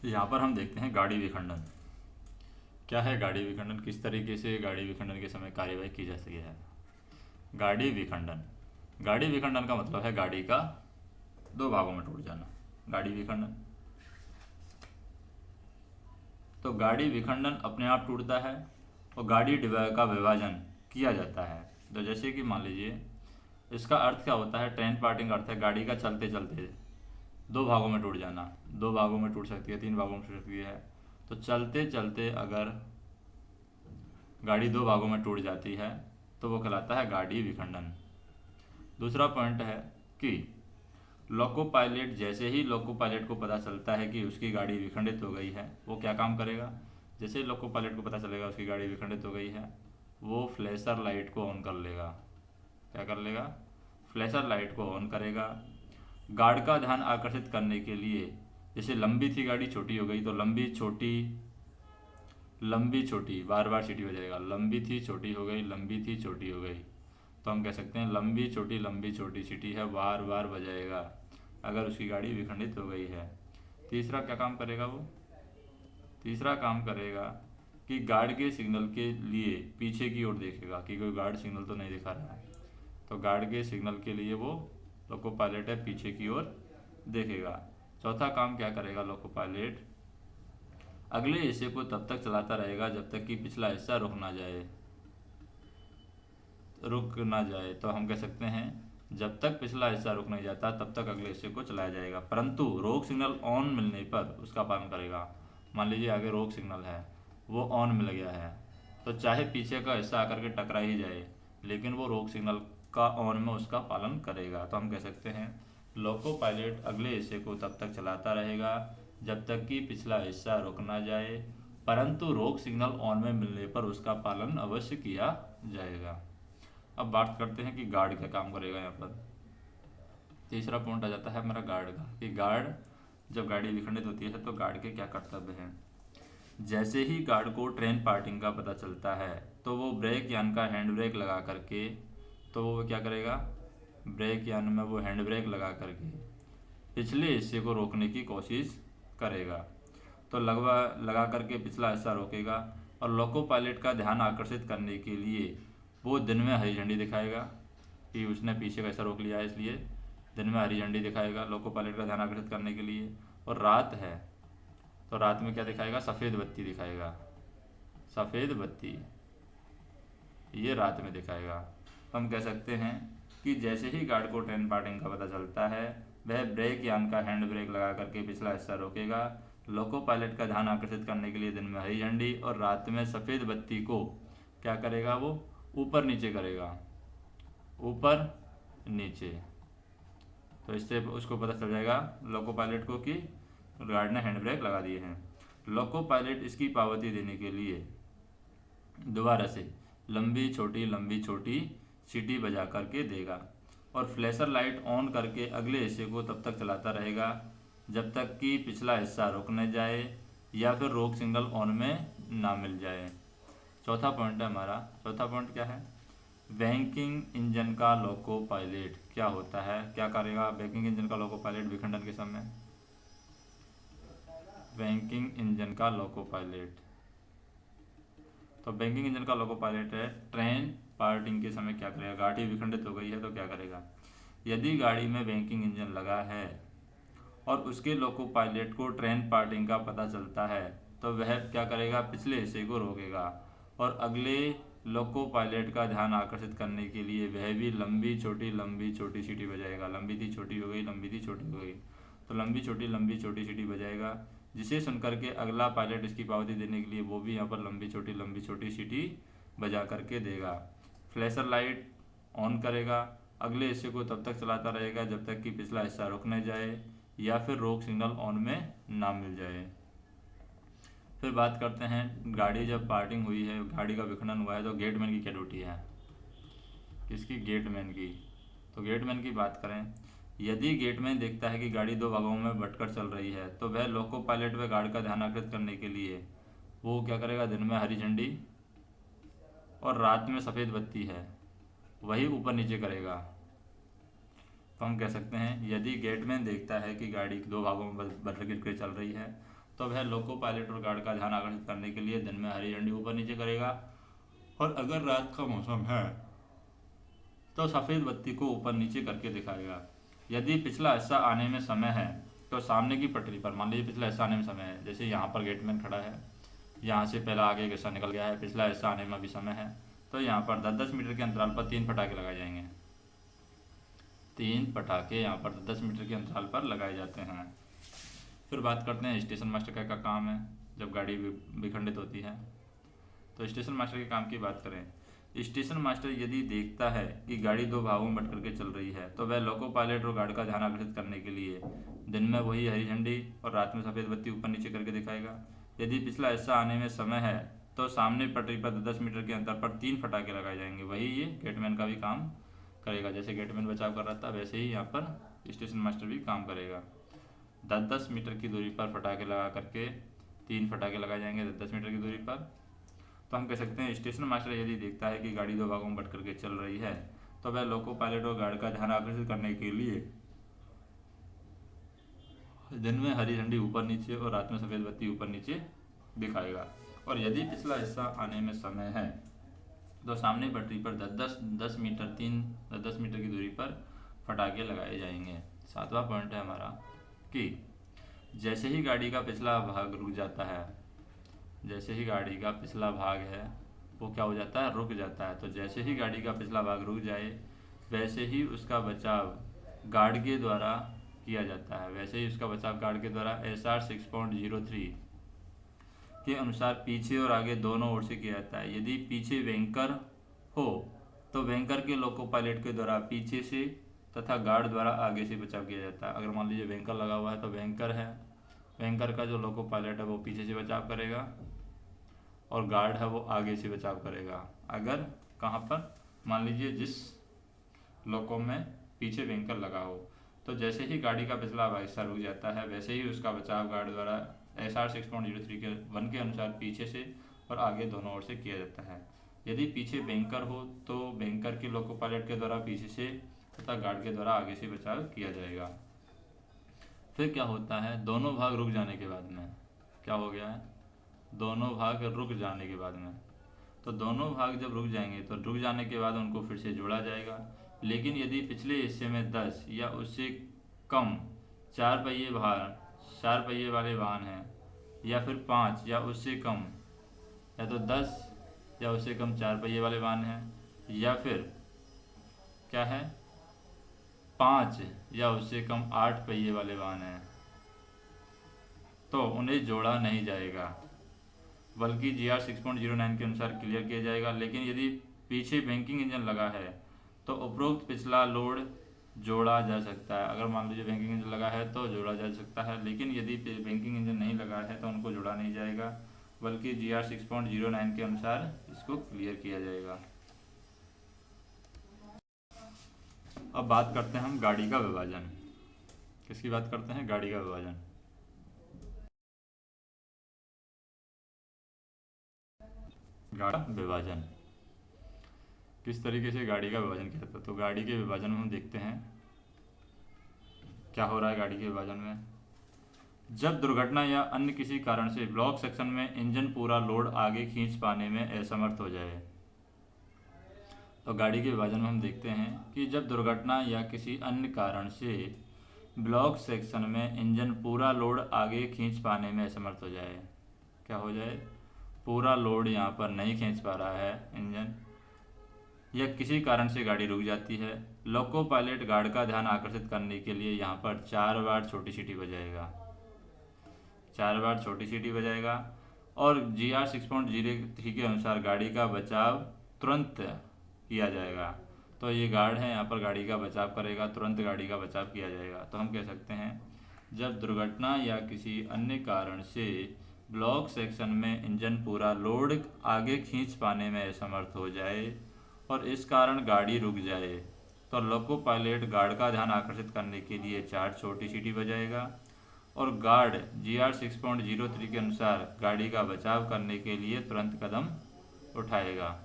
यहाँ पर हम देखते हैं गाड़ी विखंडन। क्या है गाड़ी विखंडन, किस तरीके से गाड़ी विखंडन के समय कार्यवाही की जा सकती है। गाड़ी विखंडन, गाड़ी विखंडन का मतलब है गाड़ी का दो भागों में टूट जाना, गाड़ी विखंडन। तो गाड़ी विखंडन अपने आप टूटता है और गाड़ी का विभाजन किया जाता है। तो जैसे कि मान लीजिए, इसका अर्थ क्या होता है, ट्रेन पार्टिंग अर्थ है गाड़ी का चलते चलते दो भागों में टूट जाना। दो भागों में टूट सकती है, तीन भागों में टूट सकती है। तो चलते चलते अगर गाड़ी दो भागों में टूट जाती है तो वो कहलाता है गाड़ी विखंडन। दूसरा पॉइंट है कि लोको पायलट, जैसे ही लोको पायलट को पता चलता है कि उसकी गाड़ी विखंडित हो गई है, वो क्या काम करेगा। जैसे ही लोको पायलट को पता चलेगा उसकी गाड़ी विखंडित हो गई है, वो फ्लैशर लाइट को ऑन कर लेगा। क्या कर लेगा, फ्लैशर लाइट को ऑन करेगा। गार्ड का ध्यान आकर्षित करने के लिए, जैसे लंबी थी गाड़ी छोटी हो गई, तो लंबी छोटी लंबी छोटी बार बार सीटी बजाएगा। लंबी थी छोटी हो गई, लंबी थी छोटी हो गई। तो हम कह सकते हैं लंबी छोटी सीटी है, बार बार बजाएगा अगर उसकी गाड़ी विखंडित हो गई है। तीसरा क्या काम करेगा वो, तीसरा काम करेगा कि गार्ड के सिग्नल के लिए पीछे की ओर देखेगा कि कोई गार्ड सिग्नल तो नहीं दिखा रहा है। तो गार्ड के सिग्नल के लिए वो लोको पायलट है, पीछे की ओर देखेगा। चौथा काम क्या करेगा लोको पायलट, अगले हिस्से को तब तक चलाता रहेगा जब तक कि पिछला हिस्सा रुक ना जाए। तो हम कह सकते हैं जब तक पिछला हिस्सा रुक नहीं जाता तब तक अगले हिस्से को चलाया जाएगा, परंतु रोक सिग्नल ऑन मिलने पर उसका पालन करेगा। मान लीजिए आगे रोक सिग्नल है, वो ऑन मिल गया है, तो चाहे पीछे का हिस्सा आकर के टकरा ही जाए, लेकिन वो रोक सिग्नल का ऑन में उसका पालन करेगा। तो हम कह सकते हैं लोको पायलट अगले हिस्से को तब तक चलाता रहेगा जब तक कि पिछला हिस्सा रुक ना जाए, परंतु रोक सिग्नल ऑन में मिलने पर उसका पालन अवश्य किया जाएगा। अब बात करते हैं कि गार्ड क्या काम करेगा। यहाँ पर तीसरा पॉइंट आ जाता है हमारा गार्ड का, कि गार्ड जब गाड़ी विखंडित होती है तो गार्ड के क्या कर्तव्य हैं। जैसे ही गार्ड को ट्रेन पार्टिंग का पता चलता है तो वो ब्रेक यान का हैंड ब्रेक लगा करके, तो वो क्या करेगा, ब्रेक यान में वो हैंड ब्रेक लगा करके पिछले हिस्से को रोकने की कोशिश करेगा। तो लगा करके पिछला हिस्सा रोकेगा और लोको पायलट का ध्यान आकर्षित करने के लिए वो दिन में हरी झंडी दिखाएगा कि उसने पीछे का हिस्सा रोक लिया है, इसलिए दिन में हरी झंडी दिखाएगा लोको पायलट का ध्यान आकर्षित करने के लिए। और रात है तो रात में क्या दिखाएगा, सफ़ेद बत्ती दिखाएगा। सफ़ेद बत्ती ये रात में दिखाएगा। हम कह सकते हैं कि जैसे ही गार्ड को ट्रेन पार्टिंग का पता चलता है, वह ब्रेक यान का हैंड ब्रेक लगा करके पिछला हिस्सा रोकेगा। लोको पायलट का ध्यान आकर्षित करने के लिए दिन में हरी झंडी और रात में सफ़ेद बत्ती को क्या करेगा, वो ऊपर नीचे करेगा, ऊपर नीचे। तो इससे उसको पता चल जाएगा लोको पायलट को कि गार्ड ने हैंड ब्रेक लगा दिए हैं। लोको पायलट इसकी पावती देने के लिए दोबारा से लंबी छोटी सीटी बजा करके देगा और फ्लैशर लाइट ऑन करके अगले हिस्से को तब तक चलाता रहेगा जब तक कि पिछला हिस्सा रुक न जाए या फिर रोक सिग्नल ऑन में ना मिल जाए। चौथा पॉइंट है हमारा, चौथा पॉइंट क्या है, बैंकिंग इंजन का लोको पायलट क्या होता है, क्या करेगा बैंकिंग इंजन का लोको पायलट विखंडन के समय। बैंकिंग इंजन का लोको पायलट, तो बैंकिंग इंजन का लोको पायलट है ट्रेन पार्टिंग के समय क्या करेगा, गाड़ी विखंडित हो गई है तो क्या करेगा। यदि गाड़ी में बैंकिंग इंजन लगा है और उसके लोको पायलट को ट्रेन पार्टिंग का पता चलता है तो वह क्या करेगा, पिछले हिस्से को रोकेगा और अगले लोको पायलट का ध्यान आकर्षित करने के लिए वह भी लंबी छोटी सीटी बजाएगा। लंबी थी छोटी हो गई, लंबी थी छोटी हो गई, तो लंबी छोटी सीटी बजाएगा, जिसे सुनकर के अगला पायलट इसकी पावती देने के लिए वो भी यहाँ पर लंबी छोटी सीटी बजा करके देगा। फ्लैशर लाइट ऑन करेगा, अगले हिस्से को तब तक चलाता रहेगा जब तक कि पिछला हिस्सा रुक न जाए या फिर रोक सिग्नल ऑन में ना मिल जाए। फिर बात करते हैं गाड़ी जब पार्टिंग हुई है, गाड़ी का विखंडन हुआ है, तो गेटमैन की क्या ड्यूटी है। किसकी, गेटमैन की। तो गेटमैन की बात करें, यदि गेटमैन देखता है कि गाड़ी दो भागों में बंटकर चल रही है तो वह लोको पायलट व गार्ड का ध्यान आकर्षित करने के लिए वो क्या करेगा, दिन में हरी झंडी और रात में सफ़ेद बत्ती है वही ऊपर नीचे करेगा। तो हम कह सकते हैं यदि गेटमैन देखता है कि गाड़ी दो भागों में बंट कर चल रही है तो वह लोको पायलट और गार्ड का ध्यान आकर्षित करने के लिए दिन में हरी झंडी ऊपर नीचे करेगा, और अगर रात का मौसम है तो सफ़ेद बत्ती को ऊपर नीचे करके दिखाएगा। यदि पिछला हिस्सा आने में समय है तो सामने की पटरी पर, मान लीजिए पिछला हिस्सा आने में समय है, जैसे यहाँ पर गेटमैन खड़ा है, यहाँ से पहला आगे एक हिस्सा निकल गया है, पिछला हिस्सा आने में भी समय है, तो यहाँ पर 10-10 मीटर के अंतराल पर 3 पटाखे लगाए जाएंगे। 3 पटाखे यहाँ पर 10 मीटर के अंतराल पर लगाए जाते हैं। फिर बात करते हैं स्टेशन मास्टर का काम है जब गाड़ी विखंडित होती है। तो स्टेशन मास्टर के काम की बात करें, स्टेशन मास्टर यदि देखता है कि गाड़ी 2 भागों में बट करके चल रही है तो वह लोको पायलट और गार्ड का ध्यान आकर्षित करने के लिए दिन में वही हरी झंडी और रात में सफ़ेद बत्ती ऊपर नीचे करके दिखाएगा। यदि पिछला हिस्सा आने में समय है तो सामने पटरी पर 10 मीटर के अंतर पर 3 पटाखे लगाए जाएंगे। वही ये गेटमैन का भी काम करेगा, जैसे गेटमैन बचाव कर रहा था वैसे ही यहाँ पर स्टेशन मास्टर भी काम करेगा। 10-10 मीटर की दूरी पर पटाखे लगा करके 3 पटाखे लगाए जाएंगे 10-10 मीटर की दूरी पर। तो हम कह सकते हैं स्टेशन मास्टर यदि देखता है कि गाड़ी 2 भागों में बट करके चल रही है तो वह लोको पायलट और गार्ड का ध्यान आकर्षित करने के लिए दिन में हरी झंडी ऊपर नीचे और रात में सफ़ेद बत्ती ऊपर नीचे दिखाएगा। और यदि पिछला हिस्सा आने में समय है तो सामने पटरी पर 10 मीटर की दूरी पर पटाखे लगाए जाएंगे। 7वां पॉइंट है हमारा कि जैसे ही गाड़ी का पिछला भाग रुक जाता है, जैसे ही गाड़ी का पिछला भाग है वो क्या हो जाता है, रुक जाता है। तो जैसे ही गाड़ी का पिछला भाग रुक जाए वैसे ही उसका बचाव गार्ड के द्वारा किया जाता है, वैसे ही उसका बचाव गार्ड के द्वारा SR 6.03 के अनुसार पीछे और आगे दोनों ओर से किया जाता है। यदि पीछे वेंकर हो तो वेंकर के लोको पायलट के द्वारा पीछे से तथा गार्ड द्वारा आगे से बचाव किया जाता है। अगर मान लीजिए वेंकर लगा हुआ है तो वेंकर है, वेंकर का जो लोको पायलट है वो पीछे से बचाव करेगा और गार्ड है वो आगे से बचाव करेगा। अगर कहाँ पर, मान लीजिए जिस लोको में पीछे वेंकर लगा हो, तो जैसे ही गाड़ी का पिछला हिस्सा रुक जाता है वैसे ही उसका बचाव गार्ड द्वारा SR 6.03 के 1 के अनुसार पीछे से और आगे दोनों ओर से किया जाता है। यदि पीछे बैंकर हो तो बैंकर के लोको पायलट के द्वारा पीछे से तथा गार्ड के द्वारा आगे से बचाव किया जाएगा। फिर क्या होता है, दोनों भाग रुक जाने के बाद में क्या हो गया है, दोनों भाग रुक जाने के बाद में, तो दोनों भाग जब रुक जाएंगे तो रुक जाने के बाद उनको फिर से जोड़ा जाएगा। लेकिन यदि पिछले हिस्से में 10 या उससे कम 4 पहिए वाले वाहन हैं या फिर 5 या उससे कम, या तो 10 या उससे कम 4 पहिए वाले वाहन हैं या फिर क्या है 5 या उससे कम 8 पहिए वाले वाहन हैं, तो उन्हें जोड़ा नहीं जाएगा बल्कि GR 6.09 के अनुसार क्लियर किया जाएगा। लेकिन यदि पीछे बैंकिंग इंजन लगा है तो उपरोक्त पिछला लोड जोड़ा जा सकता है। अगर मान लीजिए बैंकिंग इंजन लगा है तो जोड़ा जा सकता है, लेकिन यदि बैंकिंग इंजन नहीं लगा है तो उनको जोड़ा नहीं जाएगा बल्कि GR 6.09 के अनुसार इसको क्लियर किया जाएगा। अब बात करते हैं हम गाड़ी का विभाजन। किसकी बात करते हैं, गाड़ी का विभाजन। गाड़ी का विभाजन किस तरीके से गाड़ी का विभाजन किया जाता है, तो गाड़ी के विभाजन में हम देखते हैं क्या हो रहा है। गाड़ी के विभाजन में जब दुर्घटना या अन्य किसी कारण से ब्लॉक सेक्शन में इंजन पूरा लोड आगे खींच पाने में असमर्थ हो जाए, तो गाड़ी के विभाजन में हम देखते हैं कि जब दुर्घटना या किसी अन्य कारण से ब्लॉक सेक्शन में इंजन पूरा लोड आगे खींच पाने में असमर्थ हो जाए, क्या हो जाए, पूरा लोड यहाँ पर नहीं खींच पा रहा है इंजन, या किसी कारण से गाड़ी रुक जाती है, लोको पायलट गार्ड का ध्यान आकर्षित करने के लिए यहाँ पर 4 बार छोटी सीटी बजाएगा, 4 बार छोटी सीटी बजाएगा और GR 6.03 के अनुसार गाड़ी का बचाव तुरंत किया जाएगा। तो ये गार्ड है यहाँ पर गाड़ी का बचाव करेगा, तुरंत गाड़ी का बचाव किया जाएगा। तो हम कह सकते हैं जब दुर्घटना या किसी अन्य कारण से ब्लॉक सेक्शन में इंजन पूरा लोड आगे खींच पाने में असमर्थ हो जाए और इस कारण गाड़ी रुक जाए तो लोको पायलट गार्ड का ध्यान आकर्षित करने के लिए 4 छोटी सीटी बजाएगा और गार्ड GR 6.03 के अनुसार गाड़ी का बचाव करने के लिए तुरंत कदम उठाएगा।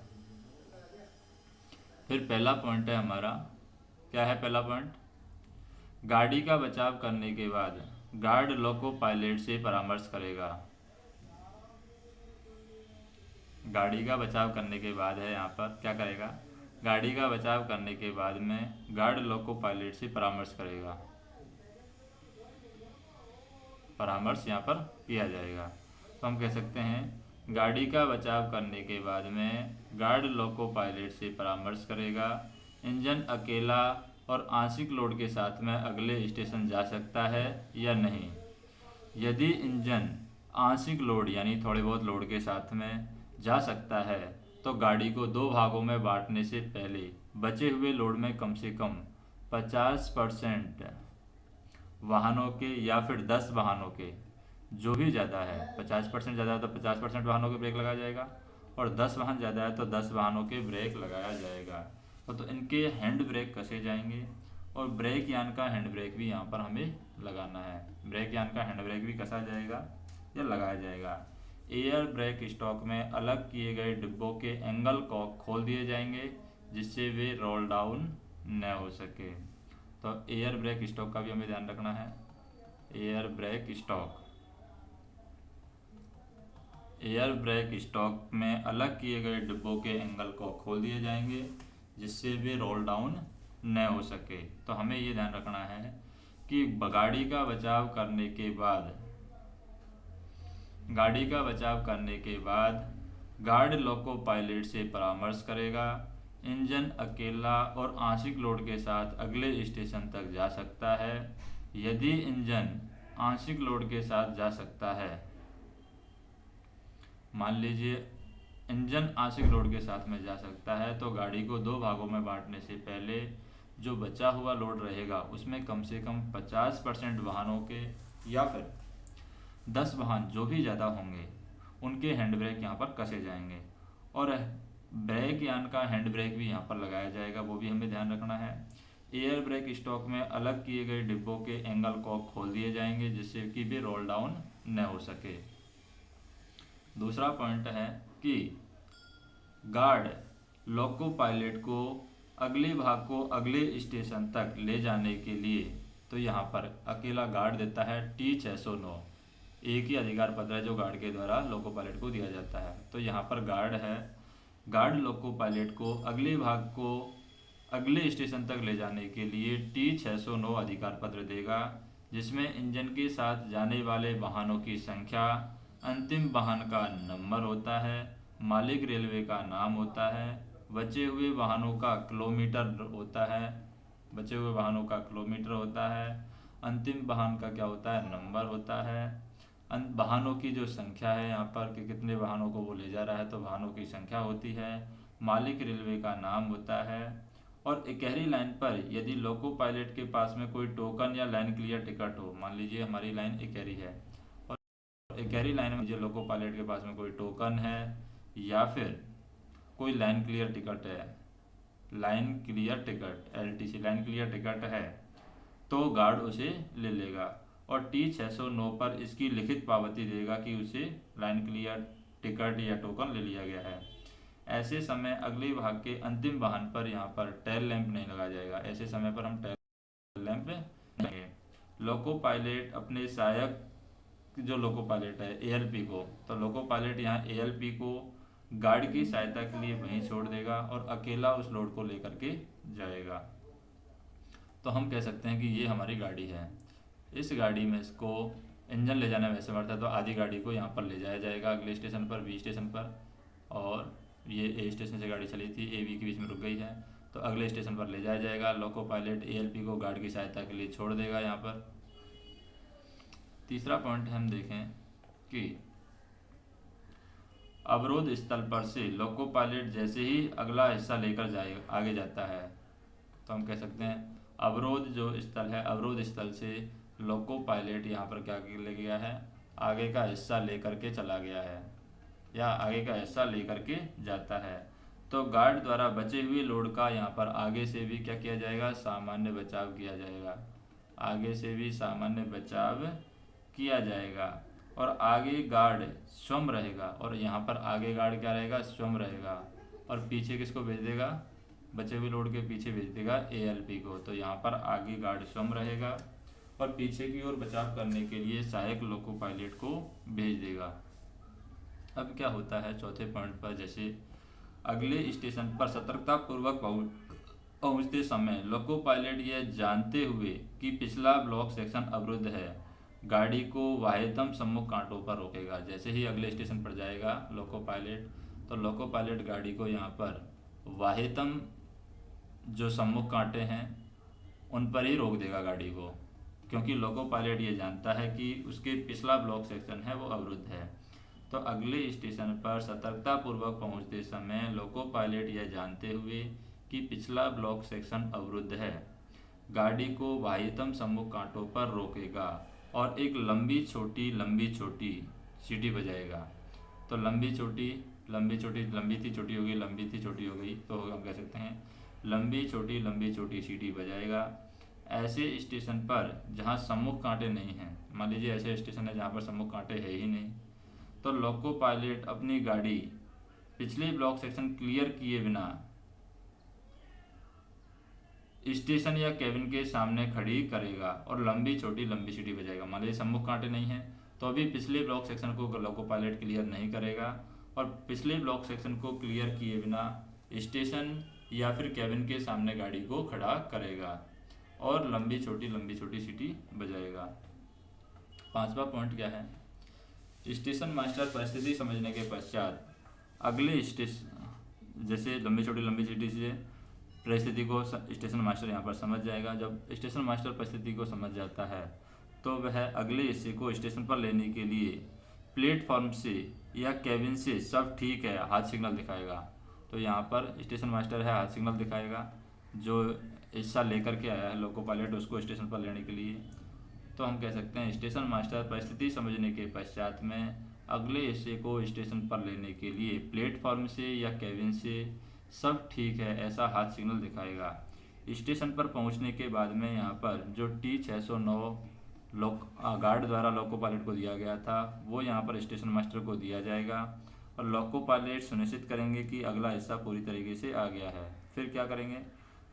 फिर पहला पॉइंट है हमारा, क्या है पहला पॉइंट, गाड़ी का बचाव करने के बाद गार्ड लोको पायलट से परामर्श करेगा। गाड़ी का बचाव करने के बाद है यहाँ पर क्या करेगा, गाड़ी का बचाव करने के बाद में गार्ड लोको पायलट से परामर्श करेगा, परामर्श यहाँ पर किया जाएगा। तो हम कह सकते हैं गाड़ी का बचाव करने के बाद में गार्ड लोको पायलट से परामर्श करेगा। इंजन अकेला और आंशिक लोड के साथ में अगले स्टेशन जा सकता है या नहीं। यदि इंजन आंशिक लोड यानी थोड़े बहुत लोड के साथ में जा सकता है तो गाड़ी को दो भागों में बांटने से पहले बचे हुए लोड में कम से कम 50% वाहनों के या फिर 10 वाहनों के, जो भी ज़्यादा है 50% ज़्यादा है तो 50% वाहनों के ब्रेक लगाया जाएगा, और 10 वाहन ज़्यादा है तो 10 वाहनों के ब्रेक लगाया जाएगा। तो इनके हैंड ब्रेक कसे जाएंगे और ब्रेक यान का हैंड ब्रेक भी यहाँ पर हमें लगाना है। ब्रेक यान का हैंड ब्रेक भी कसा जाएगा या लगाया जाएगा। एयर ब्रेक स्टॉक में अलग किए गए डिब्बों के एंगल कॉक खोल दिए जाएंगे जिससे वे रोल डाउन न हो सके। तो एयर ब्रेक स्टॉक का भी हमें ध्यान रखना है। Air brake stock, air brake stock में अलग किए गए डिब्बों के एंगल को खोल दिए जाएंगे जिससे वे रोल डाउन न हो सके। तो हमें ये ध्यान रखना है कि गाड़ी का बचाव करने के बाद, गाड़ी का बचाव करने के बाद गार्ड लोको पायलट से परामर्श करेगा। इंजन अकेला और आंशिक लोड के साथ अगले स्टेशन तक जा सकता है। यदि इंजन आंशिक लोड के साथ जा सकता है, मान लीजिए इंजन आंशिक लोड के साथ में जा सकता है, तो गाड़ी को दो भागों में बांटने से पहले जो बचा हुआ लोड रहेगा उसमें कम से कम 50% वाहनों के या फिर 10 वाहन जो भी ज़्यादा होंगे उनके हैंड ब्रेक यहाँ पर कसे जाएंगे, और ब्रेक यान का हैंड ब्रेक भी यहाँ पर लगाया जाएगा, वो भी हमें ध्यान रखना है। एयर ब्रेक स्टॉक में अलग किए गए डिब्बों के एंगल कॉक खोल दिए जाएंगे जिससे कि वे रोल डाउन न हो सके। दूसरा पॉइंट है कि गार्ड लोको पायलट को अगले भाग को अगले स्टेशन तक ले जाने के लिए, तो यहाँ पर अकेला गार्ड देता है T609, एक ही अधिकार पत्र है जो गार्ड के द्वारा लोको पायलट को दिया जाता है। तो यहाँ पर गार्ड है, गार्ड लोको पायलट को अगले भाग को अगले स्टेशन तक ले जाने के लिए T609 अधिकार पत्र देगा जिसमें इंजन के साथ जाने वाले वाहनों की संख्या, अंतिम वाहन का नंबर होता है, मालिक रेलवे का नाम होता है, बचे हुए वाहनों का किलोमीटर होता है, बचे हुए वाहनों का किलोमीटर होता है, अंतिम वाहन का क्या होता है, नंबर होता है, वाहनों की जो संख्या है यहाँ पर कि कितने वाहनों को वो ले जा रहा है तो वाहनों की संख्या होती है, मालिक रेलवे का नाम होता है। और इकहरी लाइन पर यदि लोको पायलट के पास में कोई टोकन या लाइन क्लियर टिकट हो, मान लीजिए हमारी लाइन इकहरी है और इकहरी लाइन में लोको पायलट के पास में कोई टोकन है या फिर कोई लाइन क्लियर टिकट है, line clear ticket LTC line clear ticket है, तो गार्ड उसे ले लेगा और T609 पर इसकी लिखित पावती देगा कि उसे लाइन क्लियर टिकट या टोकन ले लिया गया है। ऐसे समय अगले भाग के अंतिम वाहन पर यहाँ पर टेल लैंप नहीं लगाया जाएगा, ऐसे समय पर हम टेल लैंप नहीं। लोको पायलट अपने सहायक जो लोको पायलट है ALP को, तो लोको पायलट यहाँ ALP को गार्ड की सहायता के लिए वहीं छोड़ देगा और अकेला उस लोड को लेकर के जाएगा। तो हम कह सकते हैं कि ये हमारी गाड़ी है, इस गाड़ी में इसको इंजन ले जाने में समर्थ है, तो आधी गाड़ी को यहाँ पर ले जाया जाएगा अगले स्टेशन पर, B स्टेशन पर, और ये A स्टेशन से गाड़ी चली थी, A B के बीच में रुक गई है तो अगले स्टेशन पर ले जाया जाएगा। लोको पायलट ALP को गार्ड की सहायता के लिए छोड़ देगा यहाँ पर। तीसरा पॉइंट हम देखें कि अवरोध स्थल पर से लोको पायलट जैसे ही अगला हिस्सा लेकर आगे जाता है, तो हम कह सकते हैं अवरोध जो स्थल है, अवरोध स्थल से लोको पायलट यहाँ पर क्या ले गया है, आगे का हिस्सा लेकर के चला गया है या आगे का हिस्सा लेकर के जाता है, तो गार्ड द्वारा बचे हुए लोड का यहाँ पर आगे से भी क्या किया जाएगा, सामान्य बचाव किया जाएगा, आगे से भी सामान्य बचाव किया जाएगा। और आगे गार्ड स्वयं रहेगा और यहाँ पर आगे गार्ड क्या रहेगा, स्वयं रहेगा, और पीछे किसको भेज देगा, बचे हुए लोड के पीछे भेज देगा ALP को। तो यहाँ पर आगे गार्ड स्वयं रहेगा और पीछे की ओर बचाव करने के लिए सहायक लोको पायलट को भेज देगा। अब क्या होता है चौथे पॉइंट पर, जैसे अगले स्टेशन पर सतर्कतापूर्वक पहुंचते समय लोको पायलट यह जानते हुए कि पिछला ब्लॉक सेक्शन अवरुद्ध है, गाड़ी को वाह्यतम सम्मुख कांटों पर रोकेगा। जैसे ही अगले स्टेशन पर जाएगा लोको पायलट, तो लोको पायलट गाड़ी को यहाँ पर वाह्यतम जो सम्मुख कांटे हैं उन पर ही रोक देगा गाड़ी को, क्योंकि लोको पायलट ये जानता है कि उसके पिछला ब्लॉक सेक्शन है वो अवरुद्ध है। तो अगले स्टेशन पर सतर्कतापूर्वक पहुंचते समय लोको पायलट यह जानते हुए कि पिछला ब्लॉक सेक्शन अवरुद्ध है, गाड़ी को वाह्यतम सम्मुख कांटों पर रोकेगा और एक लंबी छोटी सीटी बजाएगा। तो लंबी छोटी लंबी थी छोटी हो गई, लंबी थी छोटी हो गई, तो हम कह सकते हैं लंबी छोटी सीटी बजाएगा। ऐसे स्टेशन पर जहां सम्मुख कांटे नहीं हैं, मान लीजिए ऐसे स्टेशन है जहां पर सम्मुख कांटे है ही नहीं, तो लोको पायलट अपनी गाड़ी पिछले ब्लॉक सेक्शन क्लियर किए बिना स्टेशन या केबिन के सामने खड़ी करेगा और लंबी सीटी बजाएगा। मान लीजिए सम्मुख कांटे नहीं है तो अभी पिछले ब्लॉक सेक्शन को लोको पायलट क्लियर नहीं करेगा और पिछले ब्लॉक सेक्शन को क्लियर किए बिना स्टेशन या फिर केबिन के सामने गाड़ी को खड़ा करेगा और लंबी छोटी सीटी बजाएगा। पांचवा पॉइंट क्या है, स्टेशन मास्टर परिस्थिति समझने के पश्चात अगले स्टेशन, जैसे लंबी छोटी से परिस्थिति को स्टेशन मास्टर यहाँ पर समझ जाएगा। जब स्टेशन मास्टर परिस्थिति को समझ जाता है तो वह अगले हिस्से को स्टेशन पर लेने के लिए प्लेटफॉर्म से या केबिन से सब ठीक है हाथ सिग्नल दिखाएगा। तो यहाँ पर स्टेशन मास्टर है हाथ सिग्नल दिखाएगा, जो हिस्सा लेकर के आया है लोको पायलट उसको स्टेशन पर लेने के लिए। तो हम कह सकते हैं स्टेशन मास्टर परिस्थिति समझने के पश्चात में अगले हिस्से को स्टेशन पर लेने के लिए प्लेटफॉर्म से या केबिन से सब ठीक है ऐसा हाथ सिग्नल दिखाएगा। स्टेशन पर पहुंचने के बाद में यहाँ पर जो T609 गार्ड द्वारा लोको पायलट को दिया गया था वो यहाँ पर स्टेशन मास्टर को दिया जाएगा और लोको पायलट सुनिश्चित करेंगे कि अगला हिस्सा पूरी तरीके से आ गया है। फिर क्या करेंगे,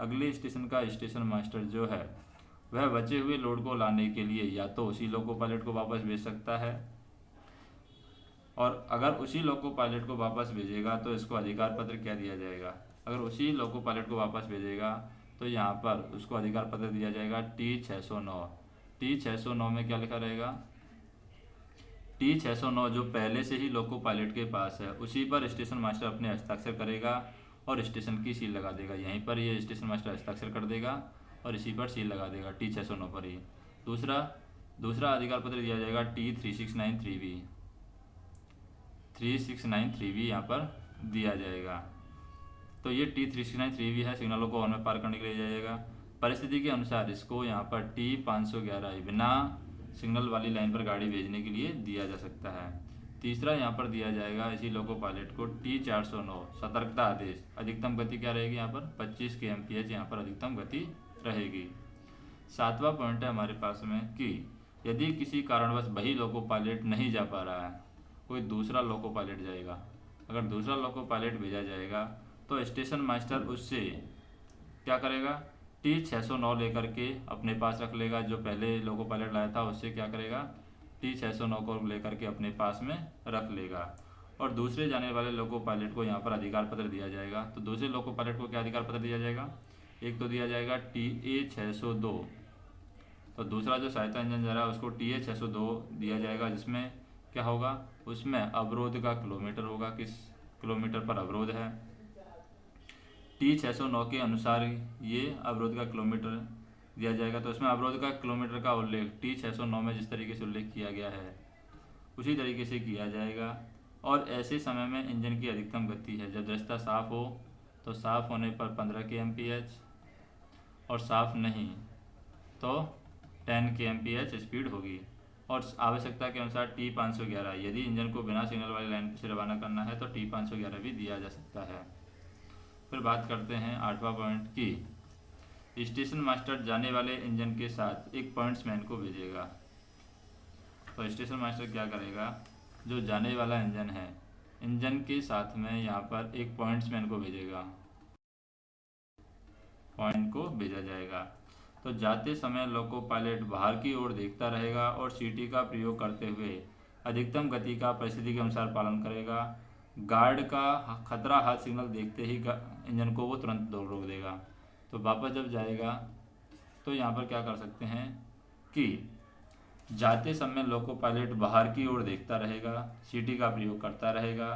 अगले स्टेशन का स्टेशन मास्टर जो है वह बचे हुए लोड को लाने के लिए या तो उसी लोको पायलट को वापस भेज सकता है, और अगर उसी लोको पायलट को वापस भेजेगा तो इसको अधिकार पत्र क्या दिया जाएगा। अगर उसी लोको पायलट को वापस भेजेगा तो यहाँ पर उसको अधिकार पत्र दिया जाएगा T609। T609 में क्या लिखा रहेगा, T609 जो पहले से ही लोको पायलट के पास है उसी पर स्टेशन मास्टर अपने हस्ताक्षर करेगा और स्टेशन की सील लगा देगा। यहीं पर ये स्टेशन मास्टर हस्ताक्षर कर देगा और इसी पर सील लगा देगा T609 पर ही। दूसरा अधिकार पत्र दिया जाएगा T3693B। 3693B यहाँ पर दिया जाएगा। तो ये T3693B है, सिग्नलों को ऑन में पार करने के लिए जाएगा। परिस्थिति के अनुसार इसको यहाँ पर T511 बिना सिग्नल वाली लाइन पर गाड़ी भेजने के लिए दिया जा सकता है। तीसरा यहाँ पर दिया जाएगा इसी लोको पायलट को T409 सतर्कता आदेश। अधिकतम गति क्या रहेगी यहाँ पर 25 kmph यहाँ पर अधिकतम गति रहेगी। सातवां पॉइंट है हमारे पास में कि यदि किसी कारणवश वही लोको पायलट नहीं जा पा रहा है, कोई दूसरा लोको पायलट जाएगा। अगर दूसरा लोको पायलट भेजा जाएगा तो स्टेशन मास्टर उससे क्या करेगा, T609 लेकर के अपने पास रख लेगा। जो पहले लोको पायलट लाया था उससे क्या करेगा, T609 को लेकर के अपने पास में रख लेगा और दूसरे जाने वाले लोको पायलट को यहाँ पर अधिकार पत्र दिया जाएगा। तो दूसरे लोको पायलट को क्या अधिकार पत्र दिया जाएगा, एक तो दिया जाएगा TA602, तो दूसरा जो सहायता इंजन जा रहा है उसको TA602 दिया जाएगा, जिसमें क्या होगा, उसमें अवरोध का किलोमीटर होगा, किस किलोमीटर पर अवरोध है। T609 के अनुसार ये अवरोध का किलोमीटर दिया जाएगा। तो इसमें अवरोध का किलोमीटर का उल्लेख T609 में जिस तरीके से उल्लेख किया गया है उसी तरीके से किया जाएगा। और ऐसे समय में इंजन की अधिकतम गति है, जब रास्ता साफ़ हो तो साफ़ होने पर 15 kmph और साफ़ नहीं तो 10 kmph स्पीड होगी। और आवश्यकता के अनुसार T511, यदि इंजन को बिना सिग्नल वाली लाइन से रवाना करना है तो T511 भी दिया जा सकता है। फिर बात करते हैं आठवां पॉइंट की स्टेशन मास्टर जाने वाले इंजन के साथ एक पॉइंट्समैन को भेजेगा। तो स्टेशन मास्टर क्या करेगा, जो जाने वाला इंजन है इंजन के साथ में यहाँ पर एक पॉइंट्समैन को भेजेगा, पॉइंट को भेजा जाएगा। तो जाते समय लोको पायलट बाहर की ओर देखता रहेगा और सीटी का प्रयोग करते हुए अधिकतम गति का परिस्थिति के अनुसार पालन करेगा। गार्ड का खतरा हाथ सिग्नल देखते ही इंजन को वो तुरंत रोक देगा। तो वापस जब जाएगा तो यहाँ पर क्या कर सकते हैं कि जाते समय लोको पायलट बाहर की ओर देखता रहेगा, सीटी का प्रयोग करता रहेगा,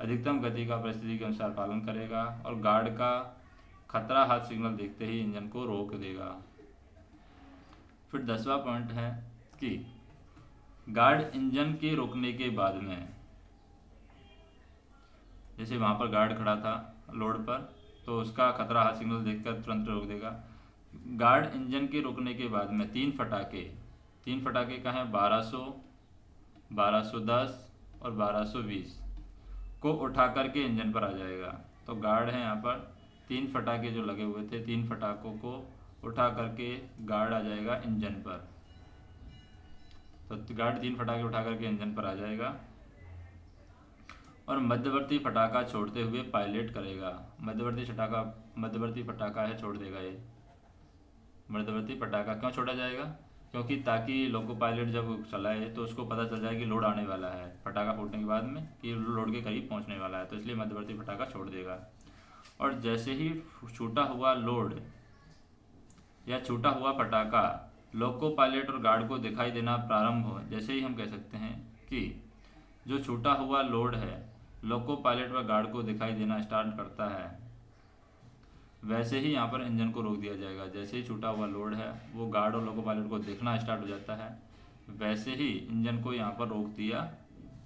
अधिकतम गति का परिस्थिति के अनुसार पालन करेगा और गार्ड का खतरा हाथ सिग्नल देखते ही इंजन को रोक देगा। फिर 10वां पॉइंट है कि गार्ड इंजन के रोकने के बाद में, जैसे वहाँ पर गार्ड खड़ा था लोड पर तो उसका खतरा हाथ सिग्नल देखकर तुरंत रोक देगा। गार्ड इंजन के रोकने के बाद में तीन फटाके का है 1200, 1210 और 1220 को उठा करके इंजन पर आ जाएगा। तो गार्ड है यहाँ पर, तीन फटाके जो लगे हुए थे, तीन फटाकों को उठा करके गार्ड आ जाएगा इंजन पर। तो गार्ड तीन फटाके उठा करके इंजन पर आ जाएगा और मध्यवर्ती फटाका छोड़ते हुए पायलट करेगा। मध्यवर्ती फटाका है, छोड़ देगा ये। मध्यवर्ती फटाका क्यों छोड़ा जाएगा? क्योंकि ताकि लोको पायलट जब चलाए तो उसको पता चल जाए कि लोड आने वाला है, फटाका फूटने के बाद में कि लोड के करीब पहुंचने वाला है, तो इसलिए मध्यवर्ती फटाका छोड़ देगा। और जैसे ही छूटा हुआ लोड या छूटा हुआ फटाका लोको पायलट और गार्ड को दिखाई देना प्रारंभ हो, जैसे ही हम कह सकते हैं कि जो छूटा हुआ लोड है लोको पायलट व गार्ड को दिखाई देना स्टार्ट करता है, वैसे ही यहाँ पर इंजन को रोक दिया जाएगा। जैसे ही छूटा हुआ लोड है वो गार्ड और लोको पायलट को दिखना स्टार्ट हो जाता है, वैसे ही इंजन को यहाँ पर रोक दिया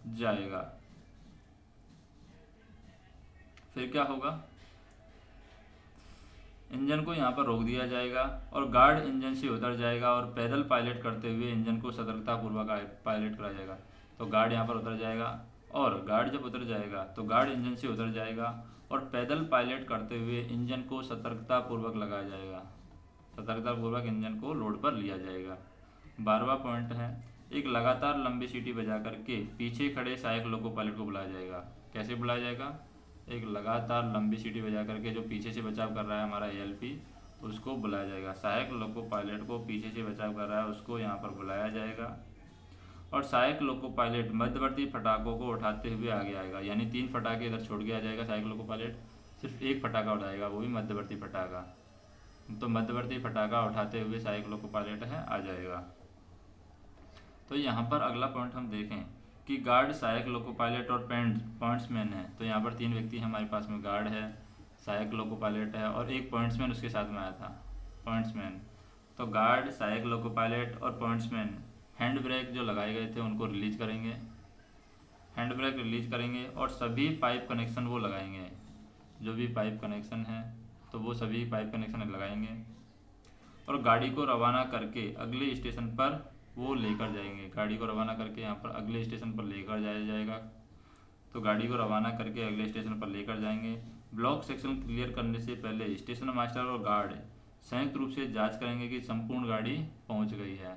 जाएगा। फिर क्या होगा? इंजन को यहाँ पर रोक दिया जाएगा और गार्ड इंजन से उतर जाएगा और पैदल पायलट करते हुए इंजन को सतर्कतापूर्वक पायलट करा जाएगा। तो गार्ड यहाँ पर उतर जाएगा और गार्ड जब उतर जाएगा तो गार्ड इंजन से उतर जाएगा और पैदल पायलट करते हुए इंजन को सतर्कतापूर्वक लगाया जाएगा। सतर्कतापूर्वक इंजन को लोड पर लिया जाएगा। 12वां पॉइंट है, एक लगातार लंबी सीटी बजा करके पीछे खड़े सहायक लोको पायलट को बुलाया जाएगा। कैसे बुलाया जाएगा? एक लगातार लंबी सीटी बजा करके जो पीछे से बचाव कर रहा है हमारा ALP, उसको बुलाया जाएगा। सहायक लोको पायलट को पीछे से बचाव कर रहा है उसको यहाँ पर बुलाया जाएगा और सहायक लोको पायलट मध्यवर्ती फटाकों को उठाते हुए आगे आएगा। यानी तीन फटाके इधर छोड़ के आ जाएगा सहायक लोको पायलट, सिर्फ एक फटाका उठाएगा, वो भी मध्यवर्ती फटाका। तो मध्यवर्ती फटाका उठाते हुए सहायक लोको पायलट है आ जाएगा। तो यहाँ पर अगला पॉइंट हम देखें कि गार्ड, सहायक लोको पायलट और पॉइंट्समैन है। तो यहाँ पर तीन व्यक्ति हमारे पास में, गार्ड है, सहायक लोको पायलट है और एक पॉइंट्समैन उसके साथ में आया था, पॉइंट्समैन। तो गार्ड, सहायक लोको पायलट और पॉइंट्समैन हैंड ब्रेक जो लगाए गए थे उनको रिलीज करेंगे, हैंड ब्रेक रिलीज करेंगे और सभी पाइप कनेक्शन वो लगाएंगे। जो भी पाइप कनेक्शन है तो वो सभी पाइप कनेक्शन लगाएंगे और गाड़ी को रवाना करके अगले स्टेशन पर वो लेकर जाएंगे। गाड़ी को रवाना करके यहाँ पर अगले स्टेशन पर लेकर जाया जाएगा। तो गाड़ी को रवाना करके अगले स्टेशन पर लेकर जाएंगे। ब्लॉक सेक्शन क्लियर करने से पहले स्टेशन मास्टर और गार्ड संयुक्त रूप से जांच करेंगे कि संपूर्ण गाड़ी पहुँच गई है।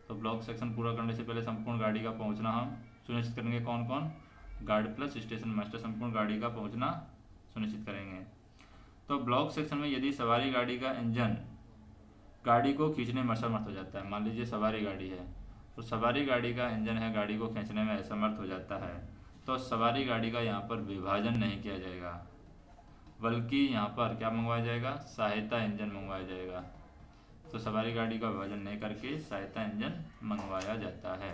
तो ब्लॉक सेक्शन पूरा करने से पहले संपूर्ण गाड़ी का पहुँचना हम सुनिश्चित करेंगे। कौन कौन? गार्ड प्लस स्टेशन मास्टर संपूर्ण गाड़ी का पहुँचना सुनिश्चित करेंगे। तो ब्लॉक सेक्शन में यदि सवारी गाड़ी का इंजन गाड़ी को खींचने में असमर्थ हो जाता है, मान लीजिए सवारी गाड़ी है और सवारी गाड़ी का इंजन है गाड़ी को खींचने में असमर्थ हो जाता है, तो सवारी गाड़ी का यहाँ पर विभाजन नहीं किया जाएगा, बल्कि यहाँ पर क्या मंगवाया जाएगा? सहायता इंजन मंगवाया जाएगा। तो सवारी गाड़ी का विभाजन नहीं करके सहायता इंजन मंगवाया जाता है।